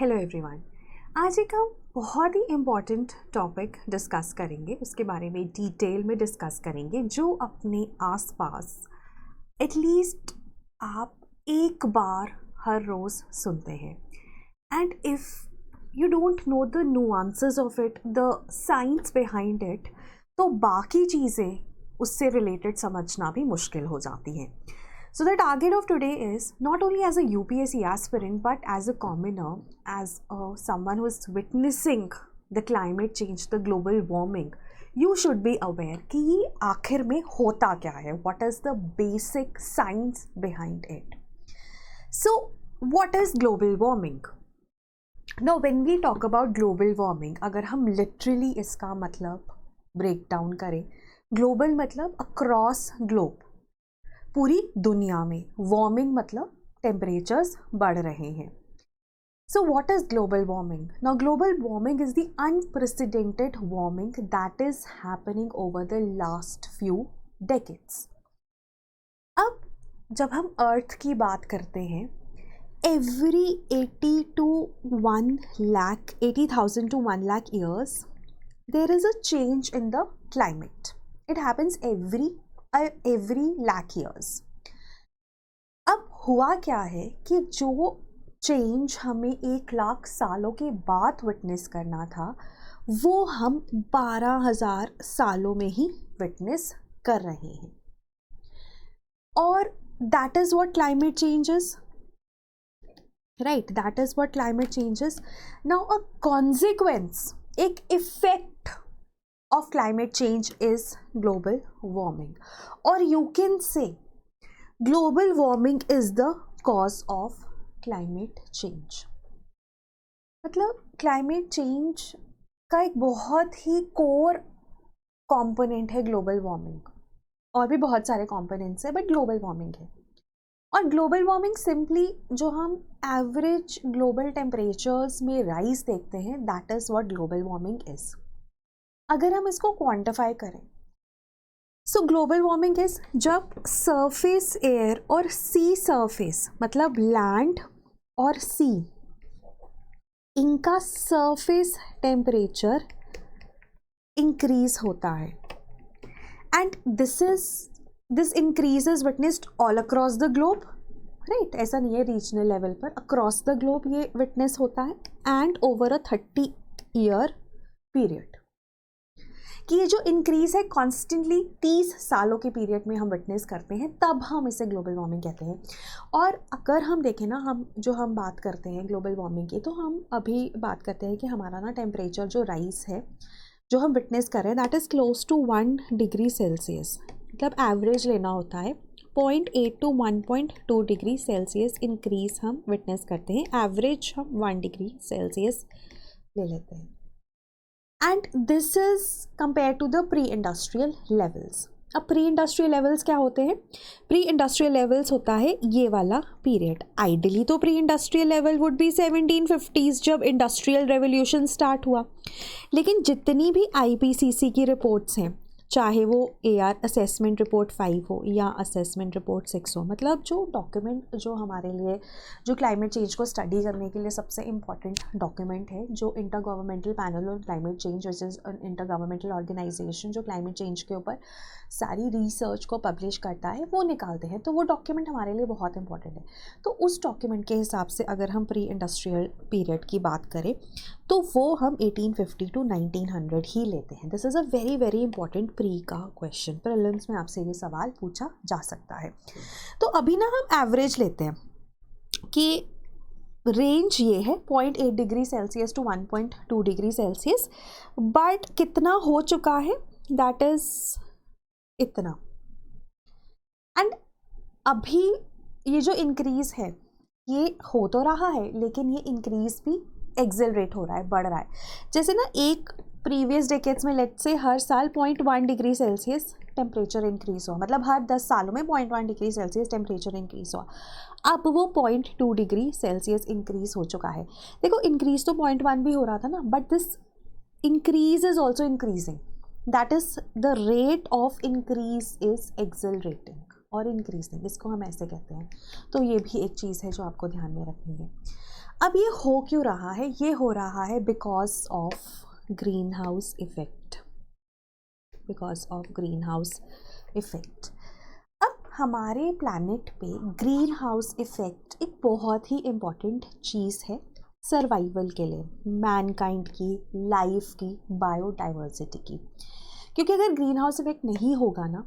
Hello everyone. आज एक हम बहुत ही इम्पॉर्टेंट टॉपिक डिस्कस करेंगे, उसके बारे में डिटेल में डिस्कस करेंगे, जो अपने आसपास एटलीस्ट आप एक बार हर रोज़ सुनते हैं। And if you don't know the nuances of it, the science behind it, तो बाकी चीज़ें उससे रिलेटेड समझना भी मुश्किल हो जाती हैं. So the target of today is not only as a UPSC aspirant but as a commoner, as someone who is witnessing the climate change, the global warming. You should be aware कि ये आखिर में होता क्या है. What is the basic science behind it? So what is global warming? Now when we talk about global warming, अगर हम literally इसका मतलब break down करें, global मतलब across globe, पूरी दुनिया में. वार्मिंग मतलब टेम्परेचर्स बढ़ रहे हैं. So what is global warming? Now global warming is the unprecedented warming that is happening over the last few decades. अब जब हम अर्थ की बात करते हैं, every 80,000 to 1 lakh years there is a change in the climate. It happens every lakh years. अब हुआ क्या है कि जो चेंज हमें 1 लाख सालों के बाद विटनेस करना था, वो हम 12,000 सालों में ही विटनेस कर रहे हैं. और that is what climate changes, right? That is what climate changes. Now a consequence, एक effect of climate change is global warming, or you can say global warming is the cause of climate change. मतलब climate change का एक बहुत ही core component है global warming. और भी बहुत सारे components है, but global warming है. और global warming simply जो हम average global temperatures में rise देखते हैं, that is what global warming is. अगर हम इसको क्वांटिफाई करें, सो ग्लोबल वार्मिंग इज जब सरफेस एयर और सी सरफेस मतलब लैंड और सी, इनका सरफेस टेम्परेचर इंक्रीज होता है. And this increase is witnessed all across the globe, right? ऐसा नहीं है रीजनल लेवल पर, अक्रॉस द ग्लोब ये विटनेस होता है. And over a 30-year period, कि ये जो इंक्रीज है कॉन्स्टेंटली 30 सालों के पीरियड में हम विटनेस करते हैं, तब हम इसे ग्लोबल वार्मिंग कहते हैं. और अगर हम देखें ना, हम बात करते हैं ग्लोबल वार्मिंग की, तो हम अभी बात करते हैं कि हमारा ना टेम्परेचर जो राइज है, जो हम विटनेस कर रहे हैं, that is close to 1 degree Celsius. मतलब एवरेज लेना होता है 0.8 to 1.2 डिग्री सेल्सियस इंक्रीज हम विटनेस करते हैं. एवरेज हम 1 डिग्री सेल्सियस ले लेते हैं. And this is compare to the pre industrial levels. अब प्री इंडस्ट्रियल लेवल्स क्या होते हैं? प्री इंडस्ट्रियल लेवल्स होता है ये वाला पीरियड. आइडियली तो pre industrial level would be 1750s, जब इंडस्ट्रियल रेवोल्यूशन स्टार्ट हुआ. लेकिन जितनी भी IPCC की रिपोर्ट्स हैं, चाहे वो AR असेसमेंट रिपोर्ट 5 हो या असेसमेंट रिपोर्ट 6 हो, मतलब जो डॉक्यूमेंट जो हमारे लिए, जो क्लाइमेट चेंज को स्टडी करने के लिए सबसे इम्पॉर्टेंट डॉक्यूमेंट है, जो inter governmental panel on climate change, which is inter governmental organization जो क्लाइमेट चेंज के ऊपर सारी रिसर्च को पब्लिश करता है, वो निकालते हैं. तो वो डॉक्यूमेंट हमारे लिए बहुत इंपॉर्टेंट है. तो उस डॉक्यूमेंट के हिसाब से अगर हम प्री इंडस्ट्रियल पीरियड की बात करें, तो वो हम 1850 to 1900 ही लेते हैं. This is a very very important pre का क्वेश्चन. प्रीलिम्स में आपसे ये सवाल पूछा जा सकता है. तो अभी ना हम एवरेज लेते हैं कि रेंज ये है 0.8 degree Celsius to 1.2 degree Celsius, but कितना हो चुका है, दैट इज़ इतना. एंड अभी ये जो इंक्रीज है, ये हो तो रहा है, लेकिन ये इंक्रीज भी एक्सेलरेट हो रहा है, बढ़ रहा है. जैसे ना एक प्रीवियस डेकेड्स में लेट्स से हर साल 0.1 डिग्री सेल्सियस टेम्परेचर इंक्रीज हुआ, मतलब हर 10 सालों में 0.1 डिग्री सेल्सियस टेम्परेचर इंक्रीज हुआ. अब वो 0.2 डिग्री सेल्सियस इंक्रीज हो चुका है. देखो इंक्रीज तो 0.1 भी हो रहा था ना, but this increase is also increasing. That is the rate of increase is accelerating और इंक्रीजिंग, इसको हम ऐसे कहते हैं. तो ये भी एक चीज़ है जो आपको ध्यान में रखनी है. अब ये हो क्यों रहा है? ये हो रहा है because of green house effect, because of green house effect. अब हमारे प्लैनेट पे ग्रीन हाउस इफेक्ट एक बहुत ही इम्पॉर्टेंट चीज़ है सर्वाइवल के लिए, मैनकाइंड की, लाइफ की, बायोडाइवर्सिटी की। क्योंकि अगर ग्रीन हाउस इफेक्ट नहीं होगा ना,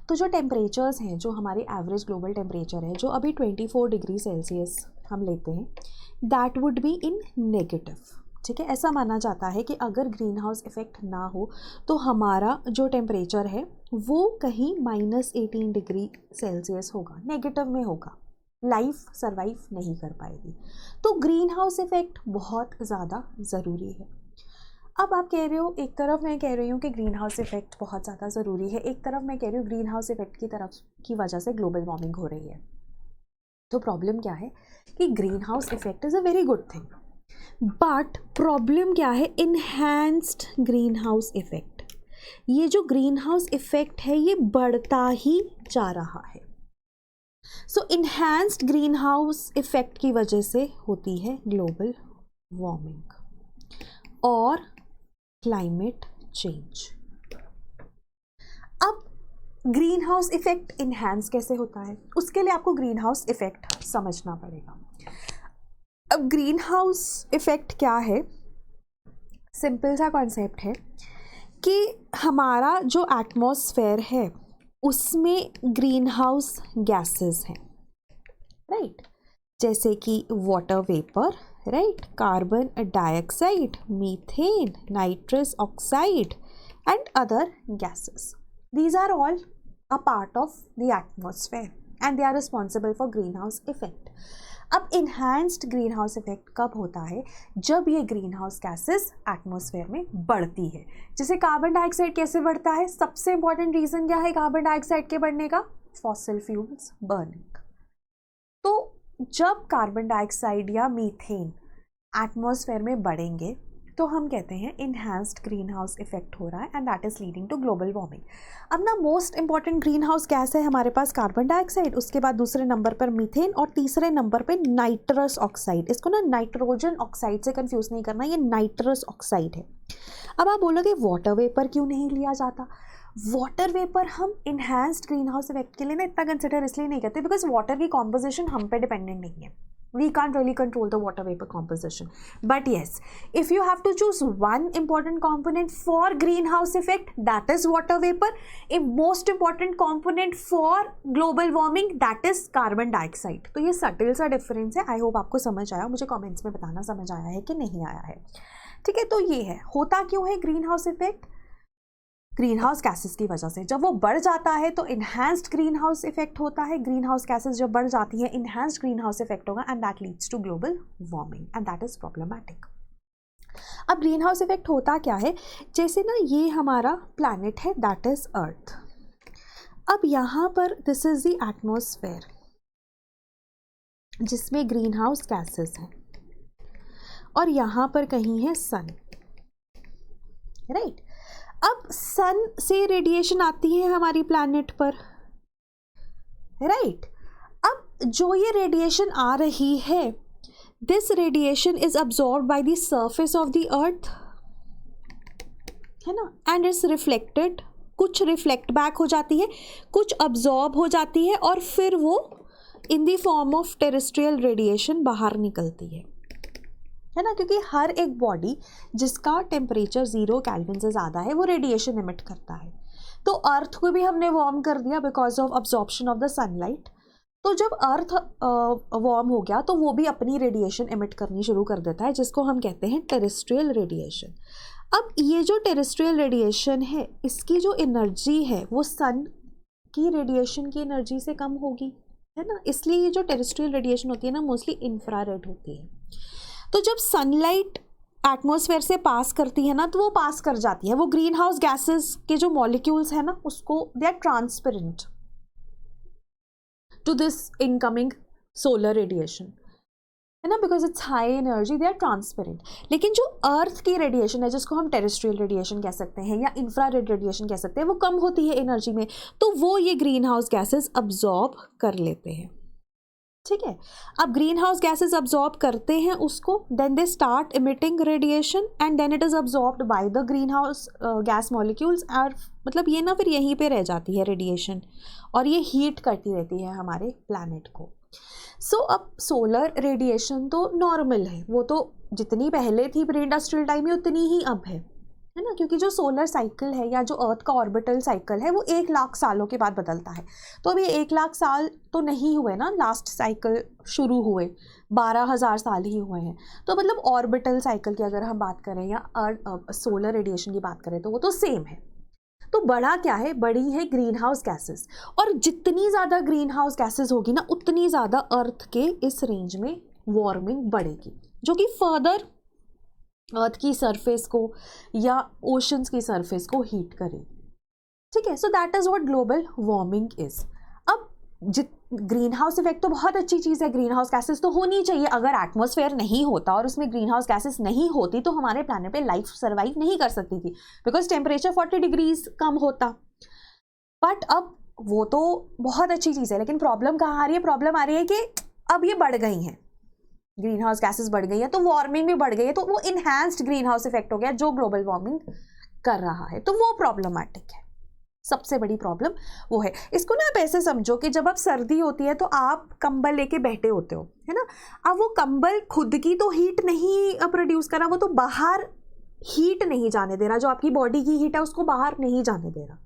तो जो टेम्परेचर्स हैं, जो हमारे एवरेज ग्लोबल टेम्परेचर है, जो अभी 24 डिग्री सेल्सियस हम लेते हैं, that would be in negative. ठीक है, ऐसा माना जाता है कि अगर ग्रीन हाउस इफेक्ट ना हो तो हमारा जो टेम्परेचर है वो कहीं -18 डिग्री सेल्सियस होगा, नेगेटिव में होगा, लाइफ सर्वाइव नहीं कर पाएगी। तो ग्रीन हाउस इफेक्ट बहुत ज़्यादा ज़रूरी है। अब आप कह रहे हो, एक तरफ मैं कह रही हूँ कि ग्रीन हाउस इफेक्ट बहुत ज़्यादा ज़रूरी है, एक तरफ मैं कह रही हूँ ग्रीन हाउस इफेक्ट की वजह से ग्लोबल वार्मिंग हो रही है। तो प्रॉब्लम क्या है कि green house effect is a very good thing, but problem क्या है? Enhanced green house effect. ये जो ग्रीन हाउस इफेक्ट है ये बढ़ता ही जा रहा है। सो इन्हांस्ड ग्रीन हाउस इफेक्ट की वजह से होती है ग्लोबल वार्मिंग और क्लाइमेट चेंज। अब ग्रीन हाउस इफेक्ट इन्हांस कैसे होता है? उसके लिए आपको ग्रीन हाउस इफेक्ट समझना पड़ेगा। अब ग्रीन हाउस इफेक्ट क्या है? सिंपल सा कॉन्सेप्ट है कि हमारा जो एटमॉस्फेयर है उसमें ग्रीन हाउस गैसेस हैं, राइट? जैसे कि water vapour, right, carbon dioxide, methane, nitrous oxide and other gases. These are all a part of the atmosphere and they are responsible for greenhouse effect. अब enhanced greenhouse effect कब होता है? जब ये greenhouse gases atmosphere में बढ़ती है। जैसे कार्बन डाइऑक्साइड कैसे बढ़ता है? सबसे important reason क्या है कार्बन डाइऑक्साइड के बढ़ने का? Fossil fuels burning. तो जब कार्बन डाइऑक्साइड या मीथेन एटमॉस्फेयर में बढ़ेंगे तो हम कहते हैं इन्हांस्ड ग्रीन हाउस इफेक्ट हो रहा है and that is leading to global warming. अब ना most important green house gas है हमारे पास कार्बन डाइऑक्साइड, उसके बाद दूसरे नंबर पर मीथेन और तीसरे नंबर पे नाइट्रस ऑक्साइड। इसको ना नाइट्रोजन ऑक्साइड से कंफ्यूज नहीं करना, ये नाइट्रस ऑक्साइड है। अब आप बोलोगे वाटर वेपर क्यों नहीं लिया जाता? वाटर वेपर हम इन्हांस्ड ग्रीन हाउस इफेक्ट के लिए ना इतना कंसिडर इसलिए नहीं करते बिकॉज वाटर की कॉम्पोजिशन हम पे डिपेंडेंट नहीं है। We can't really control the water vapor composition. But yes, if you have to choose one important component for greenhouse effect, that is water vapor. A most important component for global warming, that is carbon dioxide. तो ये subtle सा difference है। I hope आपको समझ आया, मुझे comments में बताना समझ आया है कि नहीं आया है। ठीक है, तो ये है, होता क्यों है greenhouse effect? Green house gases की वजह से। जब वो बढ़ जाता है तो इन्हांस्ड ग्रीन हाउस इफेक्ट होता है। ग्रीन हाउस गैसेस जब बढ़ जाती है इन्हांस्ड ग्रीन हाउस इफेक्ट होगा and that leads to global warming and that is problematic. अब ग्रीन हाउस इफेक्ट होता क्या है? जैसे ना ये हमारा प्लैनेट है दैट इज अर्थ। अब यहाँ पर दिस इज द एटमॉस्फेयर जिसमें ग्रीन हाउस गैसेस हैं और यहाँ पर कहीं है सन, राइट? अब सन से रेडिएशन आती है हमारी प्लैनेट पर, राइट? अब जो ये रेडिएशन आ रही है, this radiation is absorb by the surface of the earth, है ना, एंड इज रिफ्लेक्टेड। कुछ रिफ्लेक्ट बैक हो जाती है, कुछ अब्सॉर्ब हो जाती है और फिर वो in the form of terrestrial radiation बाहर निकलती है ना, क्योंकि हर एक बॉडी जिसका टेम्परेचर 0 केल्विन से ज़्यादा है वो रेडिएशन इमिट करता है। तो अर्थ को भी हमने वार्म कर दिया because of absorption of the sunlight. तो जब अर्थ वार्म हो गया तो वो भी अपनी रेडिएशन इमिट करनी शुरू कर देता है, जिसको हम कहते हैं टेरेस्ट्रियल रेडिएशन। अब ये जो टेरेस्ट्रियल रेडिएशन है इसकी जो एनर्जी है वो सन की रेडिएशन की एनर्जी से कम होगी, है ना। इसलिए ये जो टेरेस्ट्रियल रेडिएशन होती है ना मोस्टली इंफ्रारेड होती है। तो जब सनलाइट एटमॉस्फेयर से पास करती है ना तो वो पास कर जाती है, वो ग्रीन हाउस गैसेस के जो मॉलिक्यूल्स है ना उसको they are transparent to this incoming solar radiation, है ना, because it's high energy, they are transparent. लेकिन जो अर्थ की रेडिएशन है जिसको हम टेरेस्ट्रियल रेडिएशन कह सकते हैं या इंफ्रारेड रेडिएशन कह सकते हैं, वो कम होती है एनर्जी में, तो वो ये ग्रीन हाउस गैसेस अब्जॉर्ब कर लेते हैं। ठीक है, अब ग्रीन हाउस गैसेज अब्जॉर्ब करते हैं उसको, then they start emitting radiation and then it is absorbed by the green house gas molecules, और मतलब ये ना फिर यहीं पे रह जाती है रेडिएशन, और ये हीट करती रहती है हमारे प्लैनेट को। सो अब सोलर रेडिएशन तो नॉर्मल है, वो तो जितनी पहले थी प्री इंडस्ट्रियल टाइम में उतनी ही अब है ना, क्योंकि जो सोलर साइकिल है या जो अर्थ का ऑर्बिटल साइकिल है वो 1 लाख सालों के बाद बदलता है। तो अभी 1 लाख साल तो नहीं हुए ना, लास्ट साइकिल शुरू हुए 12,000 साल ही हुए हैं। तो मतलब ऑर्बिटल साइकिल की अगर हम बात करें या सोलर रेडिएशन की बात करें तो वो तो सेम है। तो बड़ा क्या है, बड़ी है ग्रीन हाउस गैसेस, और जितनी ज़्यादा ग्रीन हाउस गैसेस होगी ना उतनी ज़्यादा अर्थ के इस रेंज में वार्मिंग बढ़ेगी, जो कि फर्दर अर्थ की सरफेस को या ओशंस की सरफेस को हीट करे। ठीक है, सो that is what global warming is. अब ग्रीन हाउस इफेक्ट तो बहुत अच्छी चीज़ है, ग्रीन हाउस गैसेस तो होनी चाहिए। अगर एटमॉस्फेयर नहीं होता और उसमें ग्रीन हाउस गैसेस नहीं होती तो हमारे प्लैनेट पे लाइफ सर्वाइव नहीं कर सकती थी, बिकॉज टेम्परेचर 40 डिग्रीज कम होता। बट अब वो तो बहुत अच्छी चीज़ है, लेकिन प्रॉब्लम कहाँ आ रही है, प्रॉब्लम आ रही है कि अब ये बढ़ गई हैं, ग्रीन हाउस गैसेस बढ़ गई है तो वार्मिंग भी बढ़ गई है, तो वो इनहैंस्ड ग्रीन हाउस इफेक्ट हो गया जो ग्लोबल वार्मिंग कर रहा है। तो वो प्रॉब्लमैटिक है, सबसे बड़ी प्रॉब्लम वो है। इसको ना आप ऐसे समझो कि जब आप सर्दी होती है तो आप कंबल लेके बैठे होते हो, है ना। अब वो कंबल खुद की तो हीट नहीं प्रोड्यूस कर रहा, वो तो बाहर हीट नहीं जाने दे रहा, जो आपकी बॉडी की हीट है उसको बाहर नहीं जाने दे रहा।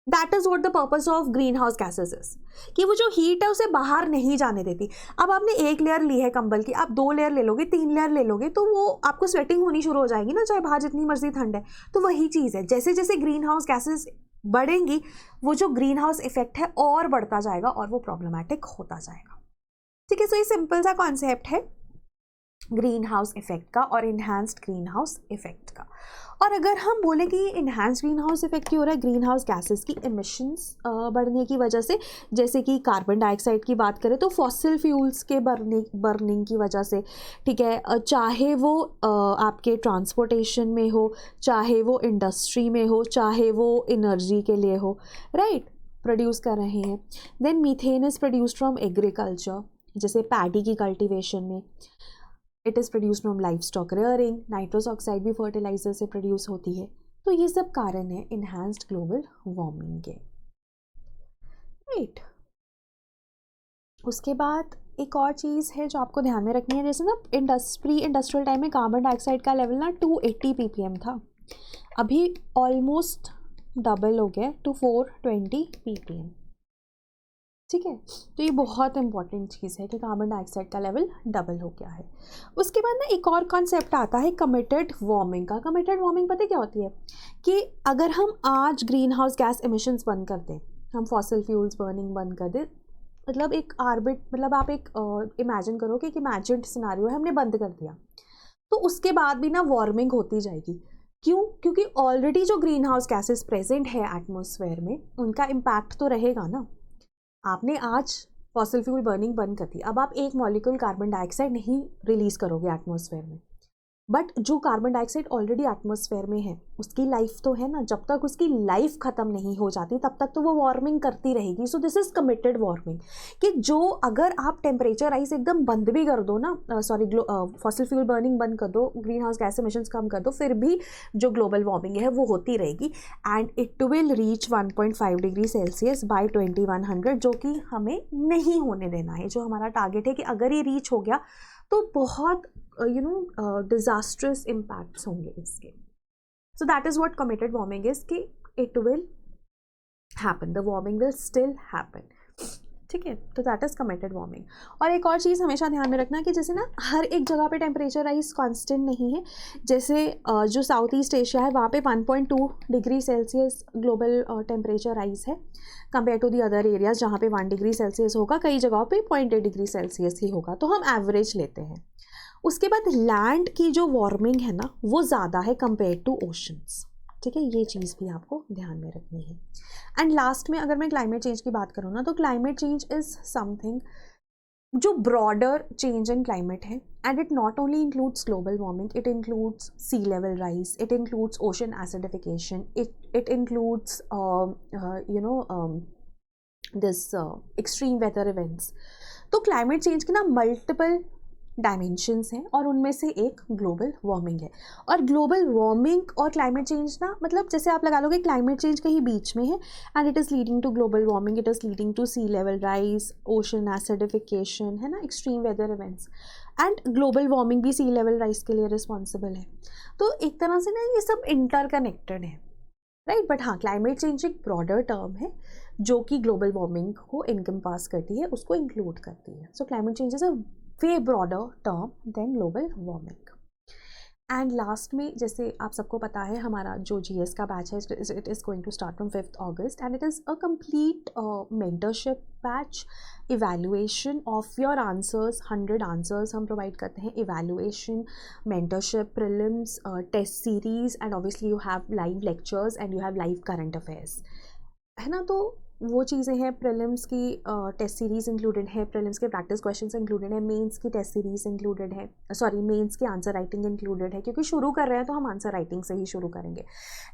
That is what the purpose of green house gases is, कि वो जो हीट है उसे बाहर नहीं जाने देती। अब आपने 1 लेयर ली है कंबल की, आप 2 लेयर ले लोगे, 3 लेयर ले लोगे, तो वो आपको स्वेटिंग होनी शुरू हो जाएगी ना, चाहे बाहर जितनी मर्जी ठंड है। तो वही चीज़ है, जैसे जैसे ग्रीन हाउस गैसेज बढ़ेंगी वो जो ग्रीन हाउस इफेक्ट है और बढ़ता जाएगा और वो प्रॉब्लमैटिक होता जाएगा। ठीक है, सो ये सिंपल सा कॉन्सेप्ट है ग्रीन हाउस इफेक्ट का और इन्हांस्ड ग्रीन हाउस इफेक्ट का। और अगर हम बोलें कि इन्हांस्ड ग्रीन हाउस इफेक्ट क्यों हो रहा है, ग्रीन हाउस गैसेस की इमिशंस बढ़ने की वजह से, जैसे कि कार्बन डाइऑक्साइड की बात करें तो फॉसिल फ्यूल्स के बर्निंग की वजह से, ठीक है, चाहे वो आपके ट्रांसपोर्टेशन में हो, चाहे वो इंडस्ट्री में हो, चाहे वो एनर्जी के लिए हो, राइट, प्रोड्यूस कर रहे हैं। Then methane is produced from agriculture, जैसे पैडी की कल्टिवेशन में, it is produce from life stock rearing, nitrous oxide भी फर्टिलाइजर से प्रोड्यूस होती है। तो ये सब कारण है इन्हांस्ड ग्लोबल वार्मिंग के, राइट। उसके बाद एक और चीज़ है जो आपको ध्यान में रखनी है, जैसे ना प्री इंडस्ट्रियल टाइम में कार्बन डाइऑक्साइड का लेवल ना 280 ppm था, अभी ऑलमोस्ट डबल हो गया टू 420 ppm। ठीक है, तो ये बहुत इंपॉर्टेंट चीज़ है कि कार्बन डाइऑक्साइड का लेवल डबल हो गया है। उसके बाद ना एक और कॉन्सेप्ट आता है कमिटेड वार्मिंग का। कमिटेड वार्मिंग पता क्या होती है, कि अगर हम आज ग्रीन हाउस गैस एमिशंस बंद कर दें, हम फॉसिल फ्यूल्स बर्निंग बंद कर दें, मतलब एक मतलब आप एक इमेजिन करो कि एक इमेजिन्ड सिनारियो है, हमने बंद कर दिया, तो उसके बाद भी ना वार्मिंग होती जाएगी। क्यों? क्योंकि ऑलरेडी जो ग्रीन हाउस गैसेस प्रेजेंट है एटमॉस्फेयर में उनका इम्पैक्ट तो रहेगा ना। आपने आज फॉसिल फ्यूल बर्निंग बंद कर दी, अब आप एक मॉलिक्यूल कार्बन डाइऑक्साइड नहीं रिलीज करोगे एटमॉस्फेयर में, बट जो कार्बन डाइऑक्साइड ऑलरेडी एटमॉस्फेयर में है उसकी लाइफ तो है ना, जब तक उसकी लाइफ ख़त्म नहीं हो जाती तब तक तो वो वार्मिंग करती रहेगी। So this is committed warming, कि जो अगर आप टेम्परेचर राइज एकदम बंद भी कर दो ना, फॉसिल फ्यूल बर्निंग बंद कर दो, ग्रीन हाउस गैस एमिशंस कम कर दो, फिर भी जो ग्लोबल वार्मिंग है वो होती रहेगी, and it will reach 1.5 degree Celsius by 2100, जो कि हमें नहीं होने देना है। जो हमारा टारगेट है कि अगर ये रीच हो गया तो बहुत डिजास्ट्रस इम्पैक्ट्स होंगे इसके। So that is what committed warming is, कि it will happen, the warming will still happen. ठीक है, तो दैट इज कमिटेड वार्मिंग। और एक और चीज़ हमेशा ध्यान में रखना कि जैसे ना हर एक जगह पे टेम्परेचर राइज कांस्टेंट नहीं है, जैसे जो साउथ ईस्ट एशिया है वहाँ पे 1.2 degree Celsius global temperature rise है compare to the other areas जहाँ पे 1 डिग्री सेल्सियस होगा, कई जगहों पे 0.8 डिग्री सेल्सियस ही होगा, तो हम एवरेज लेते हैं। उसके बाद लैंड की जो वार्मिंग है ना वो ज़्यादा है कंपेयर टू ओशंस। ठीक है, ये चीज़ भी आपको ध्यान में रखनी है। एंड लास्ट में अगर मैं क्लाइमेट चेंज की बात करूँ ना, तो क्लाइमेट चेंज इज़ समथिंग जो ब्रॉडर चेंज इन क्लाइमेट है, and it not only includes global warming, it includes sea level rise, it includes ocean acidification, it includes this extreme weather events. तो climate change के ना multiple dimensions हैं और उनमें से एक ग्लोबल वार्मिंग है। और ग्लोबल वार्मिंग और क्लाइमेट चेंज ना मतलब जैसे आप लगा लोगे क्लाइमेट चेंज कहीं बीच में है and it is leading to global warming, it is leading to sea level rise, ocean acidification, है ना, extreme weather events, and global warming भी सी लेवल राइज के लिए रिस्पॉन्सिबल है। तो एक तरह से ना ये सब इंटरकनेक्टेड है, राइट। बट हाँ, क्लाइमेट चेंज एक ब्रॉडर टर्म है जो कि ग्लोबल वार्मिंग को इनकम्पास करती है, उसको इंक्लूड करती है। So climate change is a way broader term than global warming. And last में जैसे आप सबको पता है हमारा जो GS का बैच है it is going to start from 5th August and it is a complete mentorship batch, evaluation of your answers, 100 answers हम प्रोवाइड करते हैं, evaluation, mentorship, prelims, test series and obviously you have live lectures and you have live current affairs, है ना। तो वो चीज़ें हैं, prelims की टेस्ट सीरीज़ इंक्लूडेड है, प्रीलिम्स के प्रैक्टिस क्वेश्चंस इंक्लूडेड है, मेंस की टेस्ट सीरीज़ इंक्लूडेड है, सॉरी मेंस की आंसर राइटिंग इंक्लूडेड है, क्योंकि शुरू कर रहे हैं तो हम आंसर राइटिंग से ही शुरू करेंगे,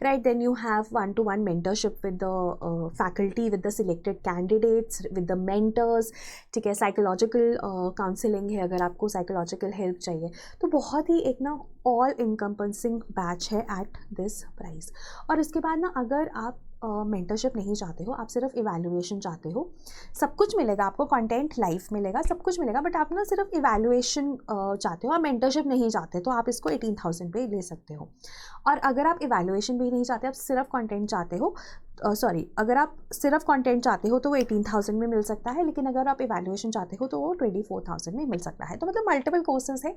right. Then you have 1-to-1 mentorship with the faculty, with the selected candidates, with the mentors, ठीक है। साइकोलॉजिकल काउंसलिंग है अगर आपको साइकोलॉजिकल हेल्प चाहिए, तो बहुत ही एक ना ऑल इनकम्पेसिंग बैच है एट दिस प्राइस। और इसके बाद ना अगर आप मेंटरशिप नहीं चाहते हो, आप सिर्फ इवैल्यूएशन चाहते हो, सब कुछ मिलेगा आपको, कंटेंट लाइव मिलेगा, सब कुछ मिलेगा, बट आप ना सिर्फ इवैल्यूएशन चाहते हो, आप मेंटरशिप नहीं चाहते, तो आप इसको 18,000 पे ले सकते हो। और अगर आप इवैल्यूएशन भी नहीं चाहते, आप सिर्फ कंटेंट चाहते हो, अगर आप सिर्फ कंटेंट चाहते हो तो वो 18,000 में मिल सकता है, लेकिन अगर आप इवैल्यूएशन चाहते हो तो वो 24,000 में मिल सकता है। तो मतलब मल्टीपल कोर्सेज है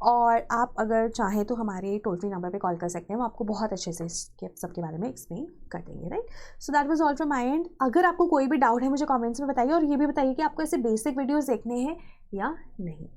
और आप अगर चाहें तो हमारे टोल फ्री नंबर पे कॉल कर सकते हैं, वो आपको बहुत अच्छे से इसके सबके बारे में एक्सप्लेन कर देंगे, right. So that was all from my and. अगर आपको कोई भी डाउट है मुझे कमेंट्स में बताइए और ये भी बताइए कि आपको ऐसे बेसिक वीडियोस देखने हैं या नहीं।